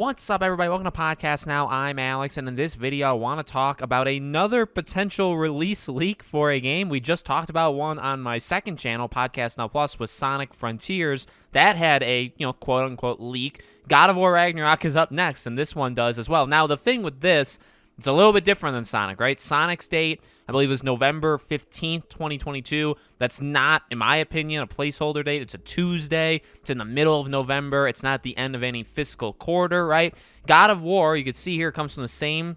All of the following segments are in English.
What's up, everybody? Welcome to Podcast Now. I'm Alex, and in this video, I want to talk about another potential release leak for a game. We just talked about one on my second channel, Podcast Now Plus, with Sonic Frontiers. That had a, quote-unquote leak. God of War Ragnarok is up next, and this one does as well. Now, the thing with this, it's a little bit different than Sonic, right? Sonic's date, I believe, is November 15th, 2022. That's not, in my opinion, a placeholder date. It's a Tuesday. It's in the middle of November. It's not the end of any fiscal quarter, right? God of War, you can see here, comes from the same,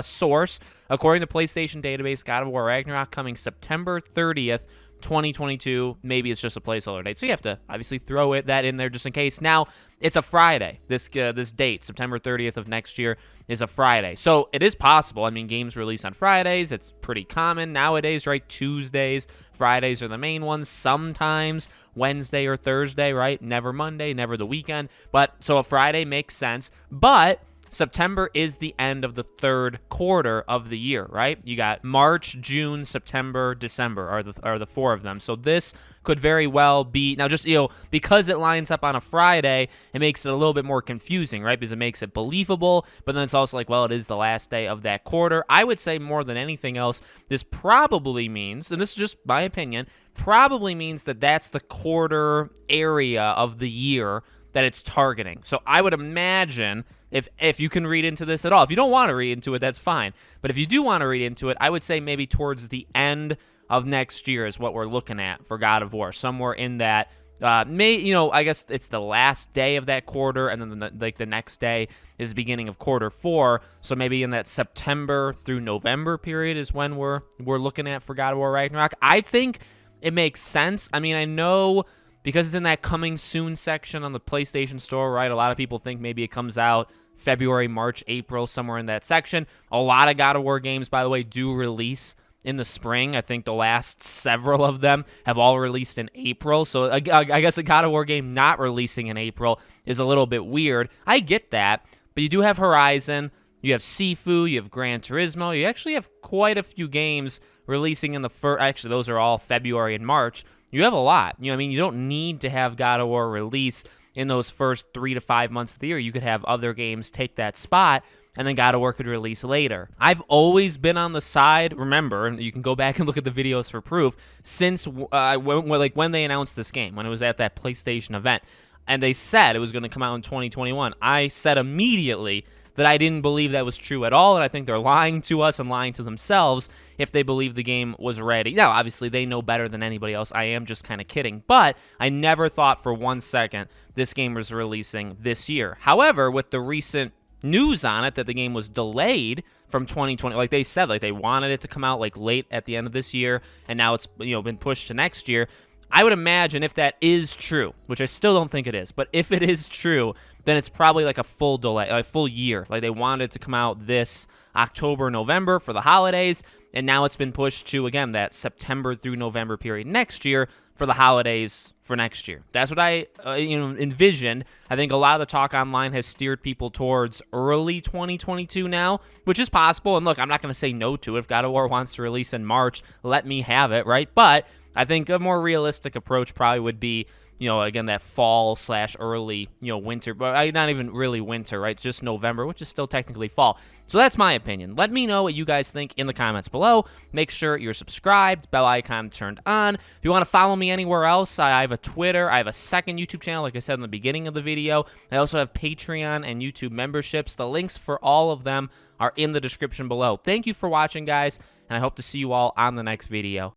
source. According to PlayStation database, God of War Ragnarok coming September 30th, 2022. Maybe it's just a placeholder date, so you have to obviously throw that in there just in case. Now, it's a Friday. This date, September 30th of next year, is a Friday, so it is possible. I mean, games release on Fridays. It's pretty common nowadays, right? Tuesdays, Fridays are the main ones. Sometimes Wednesday or Thursday, right? Never Monday, never the weekend. But so a Friday makes sense, but September is the end of the third quarter of the year, right? You got March, June, September, December are the four of them. So this could very well be, now just, because it lines up on a Friday, it makes it a little bit more confusing, right? Because it makes it believable, but then it's also like, well, it is the last day of that quarter. I would say more than anything else, this probably means, and this is just my opinion, probably means that that's the quarter area of the year that it's targeting. So I would imagine, if you can read into this at all. If you don't want to read into it, that's fine. But if you do want to read into it, I would say maybe towards the end of next year is what we're looking at for God of War. Somewhere in that, I guess it's the last day of that quarter, and then the next day is the beginning of quarter 4. So maybe in that September through November period is when we're looking at for God of War Ragnarok. I think it makes sense. I mean, I know, because it's in that coming soon section on the PlayStation Store, right? A lot of people think maybe it comes out February, March, April, somewhere in that section. A lot of God of War games, by the way, do release in the spring. I think the last several of them have all released in April. So I guess a God of War game not releasing in April is a little bit weird. I get that, but you do have Horizon, you have Sifu, you have Gran Turismo. You actually have quite a few games releasing in the first. Actually, those are all February and March. You have a lot. You don't need to have God of War release in those first 3 to 5 months of the year. You could have other games take that spot, and then God of War could release later. I've always been on the side, remember, and you can go back and look at the videos for proof, since when they announced this game, when it was at that PlayStation event, and they said it was going to come out in 2021, I said immediately that I didn't believe that was true at all, and I think they're lying to us and lying to themselves if they believe the game was ready. Now, obviously, they know better than anybody else. I am just kind of kidding, but I never thought for 1 second this game was releasing this year. However, with the recent news on it that the game was delayed from 2020, like they said, like they wanted it to come out like late at the end of this year, and now it's been pushed to next year. I would imagine if that is true, which I still don't think it is, but if it is true, then it's probably like a full delay, like a full year. Like they wanted it to come out this October, November for the holidays, and now it's been pushed to, again, that September through November period next year for the holidays for next year. That's what I envisioned. I think a lot of the talk online has steered people towards early 2022 now, which is possible. And look, I'm not going to say no to it. If God of War wants to release in March, let me have it, right? But I think a more realistic approach probably would be, again, that fall/early, winter, but not even really winter, right? It's just November, which is still technically fall. So that's my opinion. Let me know what you guys think in the comments below. Make sure you're subscribed, bell icon turned on. If you want to follow me anywhere else, I have a Twitter. I have a second YouTube channel, like I said in the beginning of the video. I also have Patreon and YouTube memberships. The links for all of them are in the description below. Thank you for watching, guys, and I hope to see you all on the next video.